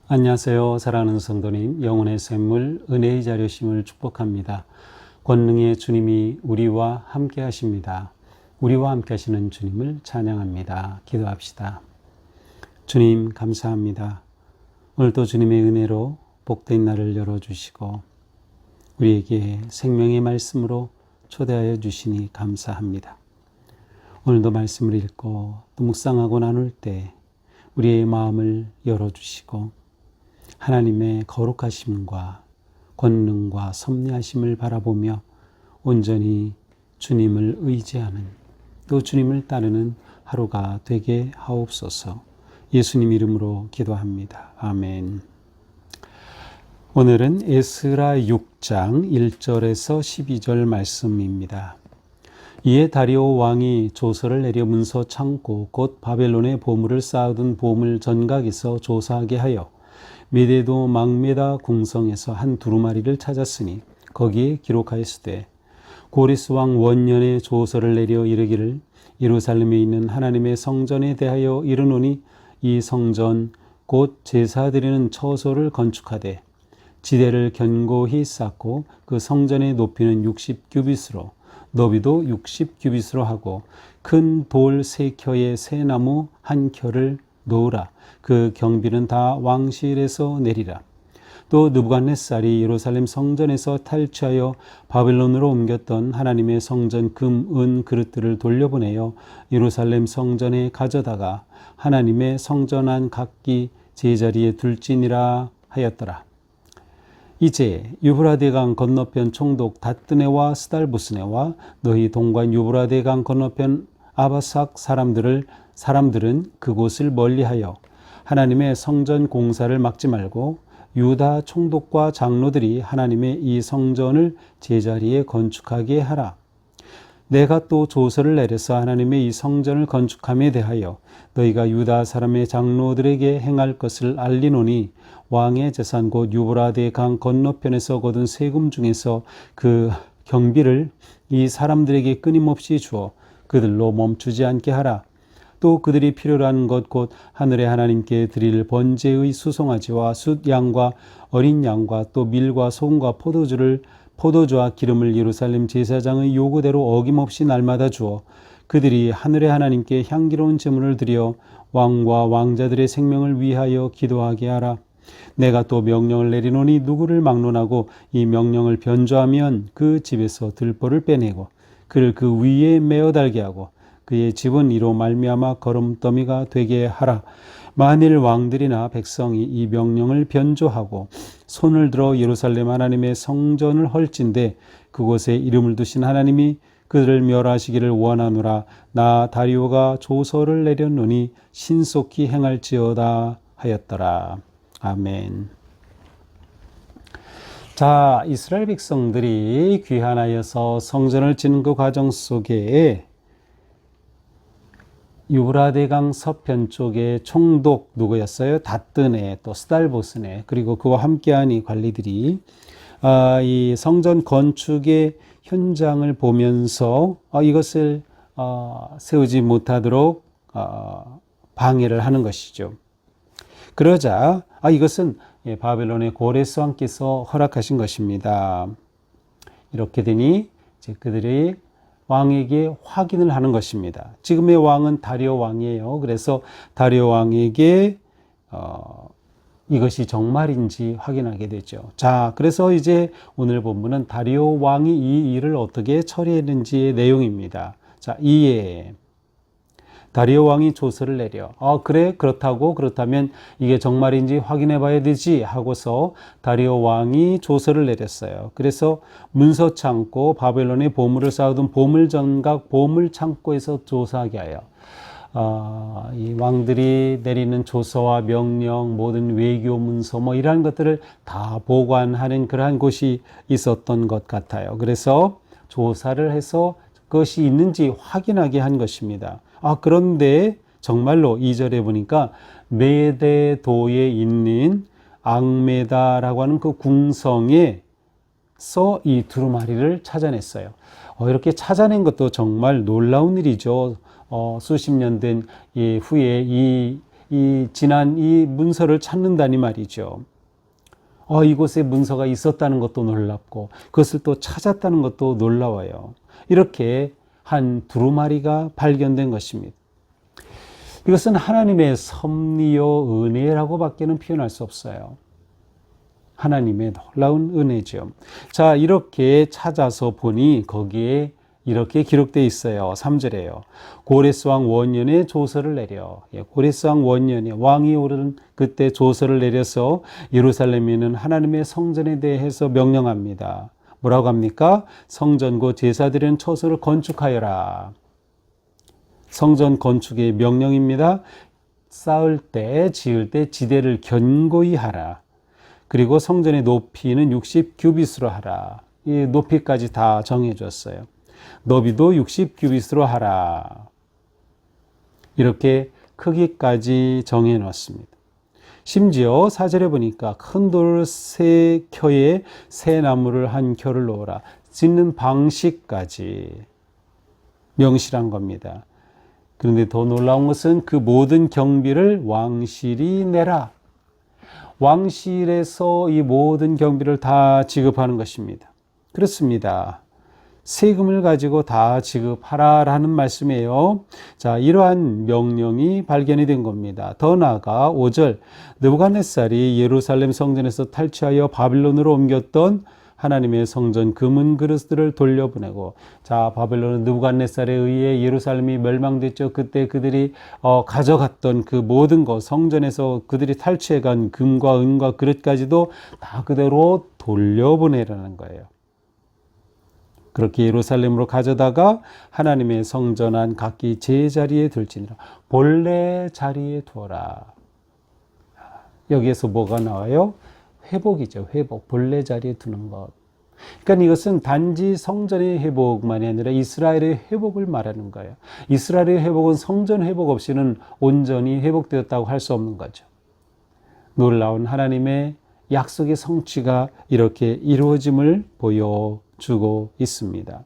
안녕하세요. 사랑하는 성도님, 영혼의 샘물, 은혜의 자료심을 축복합니다. 권능의 주님이 우리와 함께 하십니다. 우리와 함께 하시는 주님을 찬양합니다. 기도합시다. 주님 감사합니다. 오늘도 주님의 은혜로 복된 날을 열어주시고 우리에게 생명의 말씀으로 초대하여 주시니 감사합니다. 오늘도 말씀을 읽고 또 묵상하고 나눌 때 우리의 마음을 열어주시고 하나님의 거룩하심과 권능과 섭리하심을 바라보며 온전히 주님을 의지하는 또 주님을 따르는 하루가 되게 하옵소서. 예수님 이름으로 기도합니다. 아멘. 오늘은 에스라 6장 1절에서 12절 말씀입니다. 이에 다리오 왕이 조서를 내려 문서 창고 곧 바벨론의 보물을 쌓아둔 보물 전각에서 조사하게 하여 메데도 막메다 궁성에서 한 두루마리를 찾았으니 거기에 기록하였으되 고레스 왕 원년에 조서를 내려 이르기를 예루살렘에 있는 하나님의 성전에 대하여 이르노니 이 성전 곧 제사드리는 처소를 건축하되 지대를 견고히 쌓고 그 성전의 높이는 60규빗으로 너비도 60규빗으로 하고 큰 돌 3켜에 새 나무 1켜를 놓으라. 그 경비는 다 왕실에서 내리라. 또 느부갓네살이 예루살렘 성전에서 탈취하여 바벨론으로 옮겼던 하나님의 성전 금, 은 그릇들을 돌려보내어 예루살렘 성전에 가져다가 하나님의 성전 안 각기 제자리에 둘지니라 하였더라. 이제 유브라데강 건너편 총독 다뜨네와 스달보스네와 너희 동관 유브라데강 건너편 아바삭 사람들은 그곳을 멀리하여 하나님의 성전 공사를 막지 말고 유다 총독과 장로들이 하나님의 이 성전을 제자리에 건축하게 하라. 내가 또 조서를 내려서 하나님의 이 성전을 건축함에 대하여 너희가 유다 사람의 장로들에게 행할 것을 알리노니 왕의 재산 곧 유브라데 강 건너편에서 거둔 세금 중에서 그 경비를 이 사람들에게 끊임없이 주어 그들로 멈추지 않게 하라. 또 그들이 필요로 하는 것 곧 하늘의 하나님께 드릴 번제의 수송아지와 숫양과 어린 양과 또 밀과 소금과 포도주와 기름을 예루살렘 제사장의 요구대로 어김없이 날마다 주어 그들이 하늘의 하나님께 향기로운 제물을 드려 왕과 왕자들의 생명을 위하여 기도하게 하라. 내가 또 명령을 내리노니 누구를 막론하고 이 명령을 변조하면 그 집에서 들보를 빼내고 그를 그 위에 메어 달게 하고 그의 집은 이로 말미암아 거름더미가 되게 하라. 만일 왕들이나 백성이 이 명령을 변조하고 손을 들어 예루살렘 하나님의 성전을 헐진대 그곳에 이름을 두신 하나님이 그들을 멸하시기를 원하노라. 나 다리오가 조서를 내렸노니 신속히 행할지어다 하였더라. 아멘. 자, 이스라엘 백성들이 귀환하여서 성전을 짓는 그 과정 속에 유브라데강 서편 쪽에 총독 누구였어요? 다뜨네, 또 스달보스네, 그리고 그와 함께한 이 관리들이 이 성전 건축의 현장을 보면서 이것을 세우지 못하도록 방해를 하는 것이죠. 그러자 이것은 바벨론의 고레스 왕께서 허락하신 것입니다. 이렇게 되니 이제 그들이 왕에게 확인을 하는 것입니다. 지금의 왕은 다리오 왕이에요. 그래서 다리오 왕에게 이것이 정말인지 확인하게 되죠. 자, 그래서 이제 오늘 본문은 다리오 왕이 이 일을 어떻게 처리했는지의 내용입니다. 자, 이에 다리오 왕이 조서를 내려 그래 그렇다면 이게 정말인지 확인해 봐야 되지 하고서 다리오 왕이 조서를 내렸어요. 그래서 문서 창고 바벨론의 보물을 쌓아둔 보물 전각 보물 창고에서 조사하게 하여 이 왕들이 내리는 조서와 명령 모든 외교 문서 이러한 것들을 다 보관하는 그러한 곳이 있었던 것 같아요. 그래서 조사를 해서 그것이 있는지 확인하게 한 것입니다. 그런데 정말로 2절에 보니까 메데도에 있는 앙메다라고 하는 그 궁성에서 이 두루마리를 찾아냈어요. 이렇게 찾아낸 것도 정말 놀라운 일이죠. 수십 년 된 후에 지난 이 문서를 찾는다니 말이죠. 이곳에 문서가 있었다는 것도 놀랍고 그것을 또 찾았다는 것도 놀라워요. 이렇게 한 두루마리가 발견된 것입니다. 이것은 하나님의 섭리요 은혜라고 밖에는 표현할 수 없어요. 하나님의 놀라운 은혜죠. 자, 이렇게 찾아서 보니 거기에 이렇게 기록되어 있어요. 3절에요. 고레스 왕 원년에 조서를 내려. 고레스 왕 원년에 왕이 오른 그때 조서를 내려서 예루살렘에 있는 하나님의 성전에 대해서 명령합니다. 뭐라고 합니까? 성전 곧 제사드리는 처소를 건축하여라. 성전 건축의 명령입니다. 쌓을 때, 지을 때 지대를 견고히 하라. 그리고 성전의 높이는 60규빗으로 하라. 이 높이까지 다 정해줬어요. 너비도 60규빗으로 하라. 이렇게 크기까지 정해놓습니다. 심지어 4절에 보니까 큰 돌을 3켜에 새 나무를 1켜를 놓으라. 짓는 방식까지 명시한 겁니다. 그런데 더 놀라운 것은 그 모든 경비를 왕실이 내라. 왕실에서 이 모든 경비를 다 지급하는 것입니다. 그렇습니다. 세금을 가지고 다 지급하라라는 말씀이에요. 자, 이러한 명령이 발견이 된 겁니다. 더 나아가 5절, 느부갓네살이 예루살렘 성전에서 탈취하여 바빌론으로 옮겼던 하나님의 성전 금은 그릇들을 돌려보내고, 자, 바벨론은 느부갓네살에 의해 예루살렘이 멸망됐죠. 그때 그들이 가져갔던 그 모든 것, 성전에서 그들이 탈취해간 금과 은과 그릇까지도 다 그대로 돌려보내라는 거예요. 그렇게 예루살렘으로 가져다가 하나님의 성전 안 각기 제자리에 둘지니라. 본래 자리에 두어라. 여기에서 뭐가 나와요? 회복이죠. 회복. 본래 자리에 두는 것. 그러니까 이것은 단지 성전의 회복만이 아니라 이스라엘의 회복을 말하는 거예요. 이스라엘의 회복은 성전 회복 없이는 온전히 회복되었다고 할 수 없는 거죠. 놀라운 하나님의 약속의 성취가 이렇게 이루어짐을 보여주고 있습니다.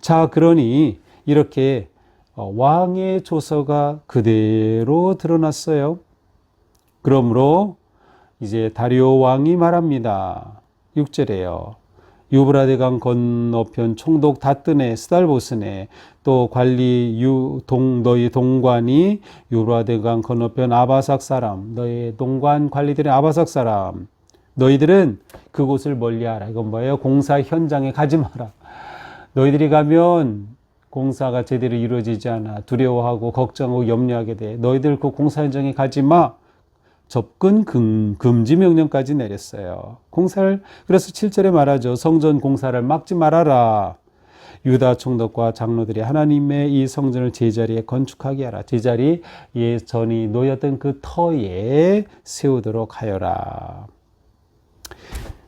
자, 그러니 이렇게 왕의 조서가 그대로 드러났어요. 그러므로 이제 다리오 왕이 말합니다. 6절에요. 유브라데강 건너편 총독 다뜨네 스달보스네 또 관리 너희 동관이 유브라데강 건너편 아바삭 사람 너희 동관 관리들의 아바삭 사람 너희들은 그곳을 멀리하라. 이건 뭐예요? 공사 현장에 가지 마라. 너희들이 가면 공사가 제대로 이루어지지 않아 두려워하고 걱정하고 염려하게 돼. 너희들 그 공사 현장에 가지 마. 접근 금지 명령까지 내렸어요. 그래서 7절에 말하죠. 성전 공사를 막지 말아라. 유다 총독과 장로들이 하나님의 이 성전을 제자리에 건축하게 하라. 제자리에 전이 놓였던 그 터에 세우도록 하여라.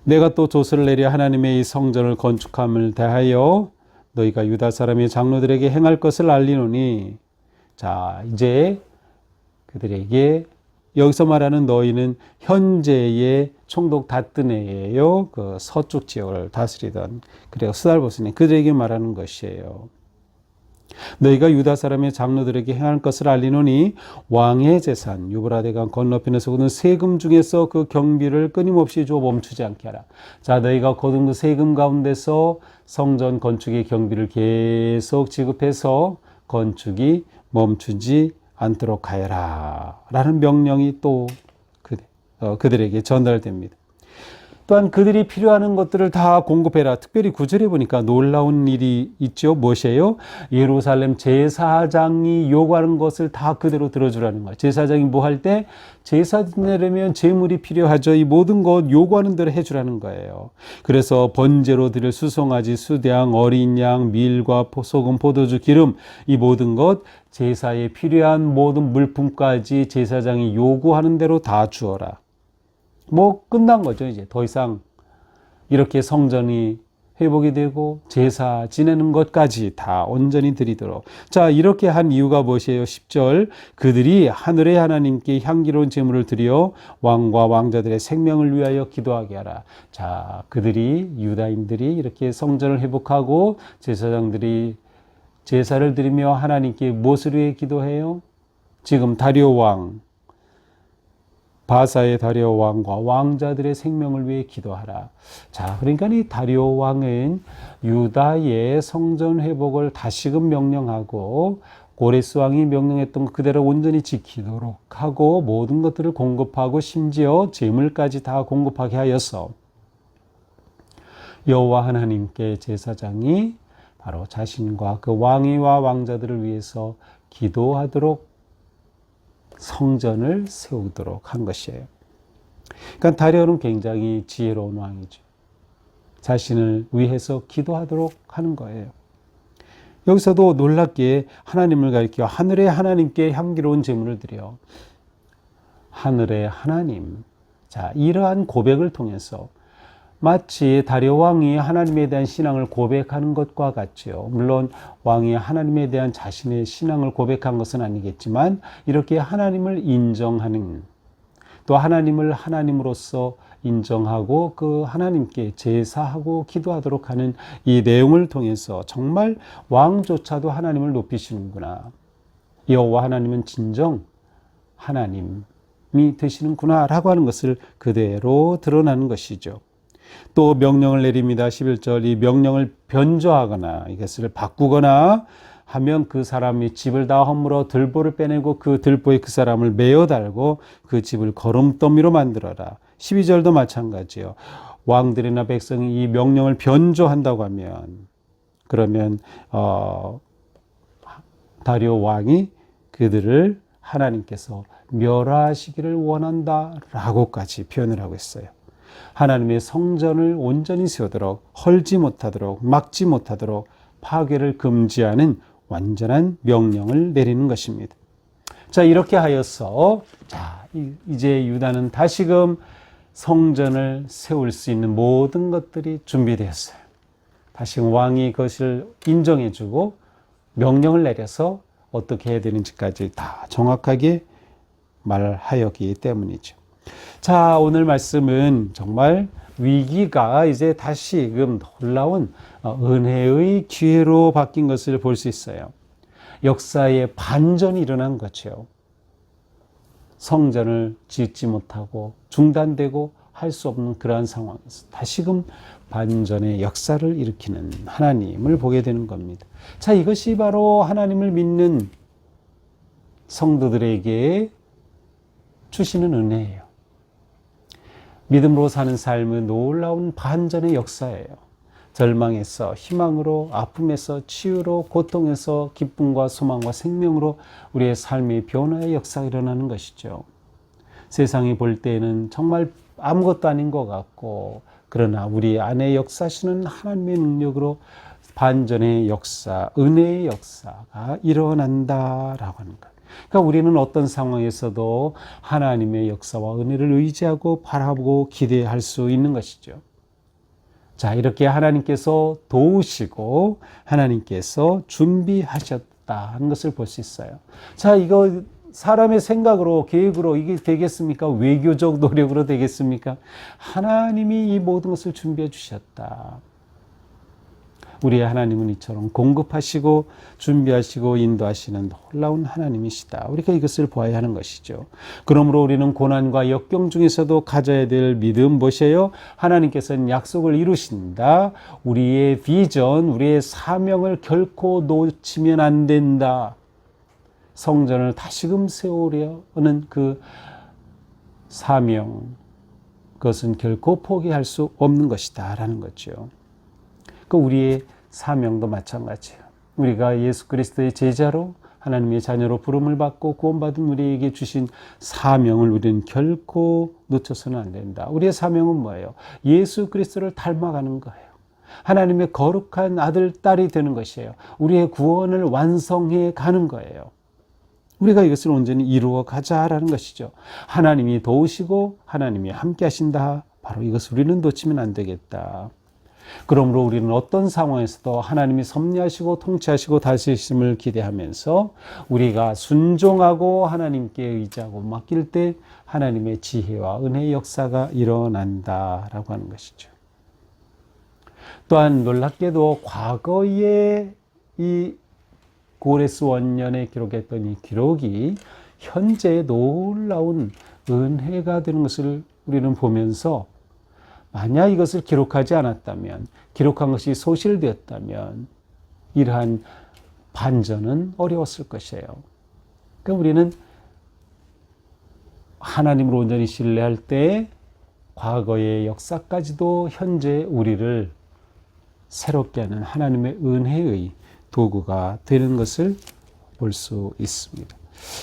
내가 또 조서를 내려 하나님의 이 성전을 건축함을 대하여 너희가 유다 사람의 장로들에게 행할 것을 알리노니. 자, 이제 그들에게 여기서 말하는 너희는 현재의 총독 다뜨네예요. 그 서쪽 지역을 다스리던 그리고 스달보스네 그들에게 말하는 것이에요. 너희가 유다 사람의 장로들에게 행할 것을 알리노니 왕의 재산 유브라데강 건너편에서 거둔 세금 중에서 그 경비를 끊임없이 줘 멈추지 않게 하라. 자, 너희가 거둔 그 세금 가운데서 성전 건축의 경비를 계속 지급해서 건축이 멈추지 않도록 하여라 라는 명령이 또 그들에게 전달됩니다. 또한 그들이 필요하는 것들을 다 공급해라. 특별히 9절에 보니까 놀라운 일이 있죠. 무엇이에요? 예루살렘 제사장이 요구하는 것을 다 그대로 들어주라는 거예요. 제사장이 뭐 할 때? 제사 드리려면 제물이 필요하죠. 이 모든 것 요구하는 대로 해주라는 거예요. 그래서 번제로 드릴 수송아지, 수대양, 어린 양, 밀과 소금, 포도주, 기름 이 모든 것 제사에 필요한 모든 물품까지 제사장이 요구하는 대로 다 주어라. 뭐 끝난 거죠. 이제 더 이상 이렇게 성전이 회복이 되고 제사 지내는 것까지 다 온전히 드리도록. 자, 이렇게 한 이유가 무엇이에요? 10절. 그들이 하늘의 하나님께 향기로운 제물을 드려 왕과 왕자들의 생명을 위하여 기도하게 하라. 자, 그들이 유다인들이 이렇게 성전을 회복하고 제사장들이 제사를 드리며 하나님께 무엇을 위해 기도해요? 지금 다리오 왕, 바사의 다리오 왕과 왕자들의 생명을 위해 기도하라. 자, 그러니까 이 다리오 왕은 유다의 성전 회복을 다시금 명령하고 고레스 왕이 명령했던 것 그대로 온전히 지키도록 하고 모든 것들을 공급하고 심지어 재물까지 다 공급하게 하여서 여호와 하나님께 제사장이 바로 자신과 그 왕위와 왕자들을 위해서 기도하도록 성전을 세우도록 한 것이에요. 그러니까 다리오는 굉장히 지혜로운 왕이죠. 자신을 위해서 기도하도록 하는 거예요. 여기서도 놀랍게 하나님을 가리켜 하늘의 하나님께 향기로운 제물을 드려. 하늘의 하나님. 자, 이러한 고백을 통해서 마치 다리오 왕이 하나님에 대한 신앙을 고백하는 것과 같지요. 물론 왕이 하나님에 대한 자신의 신앙을 고백한 것은 아니겠지만 이렇게 하나님을 인정하는, 또 하나님을 하나님으로서 인정하고 그 하나님께 제사하고 기도하도록 하는 이 내용을 통해서 정말 왕조차도 하나님을 높이시는구나. 여호와 하나님은 진정 하나님이 되시는구나 라고 하는 것을 그대로 드러나는 것이죠. 또 명령을 내립니다. 11절. 이 명령을 변조하거나 이것을 바꾸거나 하면 그 사람이 집을 다 허물어 들보를 빼내고 그 들보에 그 사람을 메어 달고 그 집을 거름더미로 만들어라. 12절도 마찬가지요. 왕들이나 백성이 이 명령을 변조한다고 하면 그러면 다리오 왕이 그들을 하나님께서 멸하시기를 원한다라고까지 표현을 하고 있어요. 하나님의 성전을 온전히 세우도록, 헐지 못하도록, 막지 못하도록 파괴를 금지하는 완전한 명령을 내리는 것입니다. 자, 이렇게 하여서 자, 이제 유다는 다시금 성전을 세울 수 있는 모든 것들이 준비되었어요. 다시금 왕이 그것을 인정해주고 명령을 내려서 어떻게 해야 되는지까지 다 정확하게 말하였기 때문이죠. 자, 오늘 말씀은 정말 위기가 이제 다시금 놀라운 은혜의 기회로 바뀐 것을 볼 수 있어요. 역사의 반전이 일어난 거죠. 성전을 짓지 못하고 중단되고 할 수 없는 그러한 상황에서 다시금 반전의 역사를 일으키는 하나님을 보게 되는 겁니다. 자, 이것이 바로 하나님을 믿는 성도들에게 주시는 은혜예요. 믿음으로 사는 삶은 놀라운 반전의 역사예요. 절망에서 희망으로, 아픔에서 치유로, 고통에서 기쁨과 소망과 생명으로 우리의 삶의 변화의 역사가 일어나는 것이죠. 세상이 볼 때에는 정말 아무것도 아닌 것 같고, 그러나 우리 안에 역사하시는 하나님의 능력으로 반전의 역사, 은혜의 역사가 일어난다라고 하는 것. 그러니까 우리는 어떤 상황에서도 하나님의 역사와 은혜를 의지하고 바라보고 기대할 수 있는 것이죠. 자, 이렇게 하나님께서 도우시고 하나님께서 준비하셨다는 것을 볼 수 있어요. 자, 이거 사람의 생각으로, 계획으로 이게 되겠습니까? 외교적 노력으로 되겠습니까? 하나님이 이 모든 것을 준비해 주셨다. 우리의 하나님은 이처럼 공급하시고 준비하시고 인도하시는 놀라운 하나님이시다. 우리가 이것을 보아야 하는 것이죠. 그러므로 우리는 고난과 역경 중에서도 가져야 될 믿음 무엇이에요? 하나님께서는 약속을 이루신다. 우리의 비전, 우리의 사명을 결코 놓치면 안 된다. 성전을 다시금 세우려는 그 사명, 그것은 결코 포기할 수 없는 것이다 라는 거죠. 그 우리의 사명도 마찬가지예요. 우리가 예수 그리스도의 제자로 하나님의 자녀로 부름을 받고 구원받은 우리에게 주신 사명을 우리는 결코 놓쳐서는 안 된다. 우리의 사명은 뭐예요? 예수 그리스도를 닮아가는 거예요. 하나님의 거룩한 아들, 딸이 되는 것이에요. 우리의 구원을 완성해 가는 거예요. 우리가 이것을 온전히 이루어 가자라는 것이죠. 하나님이 도우시고 하나님이 함께 하신다. 바로 이것을 우리는 놓치면 안 되겠다. 그러므로 우리는 어떤 상황에서도 하나님이 섭리하시고 통치하시고 다스리심을 기대하면서 우리가 순종하고 하나님께 의지하고 맡길 때 하나님의 지혜와 은혜의 역사가 일어난다라고 하는 것이죠. 또한 놀랍게도 과거에 이 고레스 원년에 기록했던 이 기록이 현재의 놀라운 은혜가 되는 것을 우리는 보면서 만약 이것을 기록하지 않았다면, 기록한 것이 소실되었다면 이러한 반전은 어려웠을 것이에요. 그러니까 우리는 하나님을 온전히 신뢰할 때 과거의 역사까지도 현재 우리를 새롭게 하는 하나님의 은혜의 도구가 되는 것을 볼 수 있습니다.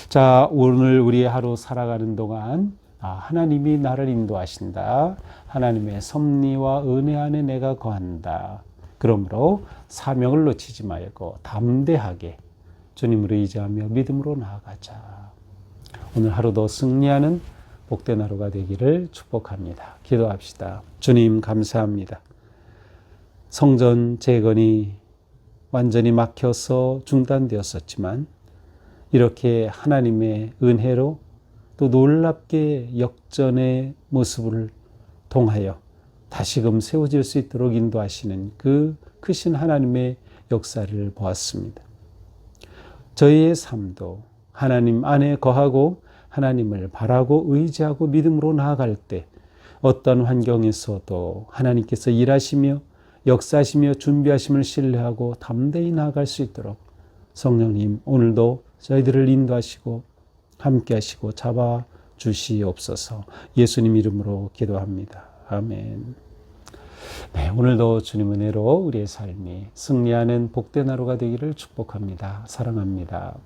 자, 오늘 우리의 하루 살아가는 동안 하나님이 나를 인도하신다. 하나님의 섭리와 은혜 안에 내가 거한다. 그러므로 사명을 놓치지 말고 담대하게 주님을 의지하며 믿음으로 나아가자. 오늘 하루도 승리하는 복된 하루가 되기를 축복합니다. 기도합시다. 주님 감사합니다. 성전 재건이 완전히 막혀서 중단되었었지만 이렇게 하나님의 은혜로 또 놀랍게 역전의 모습을 통하여 다시금 세워질 수 있도록 인도하시는 그 크신 하나님의 역사를 보았습니다. 저희의 삶도 하나님 안에 거하고 하나님을 바라고 의지하고 믿음으로 나아갈 때 어떤 환경에서도 하나님께서 일하시며 역사하시며 준비하심을 신뢰하고 담대히 나아갈 수 있도록 성령님 오늘도 저희들을 인도하시고 함께 하시고 잡아 주시옵소서. 예수님 이름으로 기도합니다. 아멘. 네, 오늘도 주님 은혜로 우리의 삶이 승리하는 복된 하루가 되기를 축복합니다. 사랑합니다.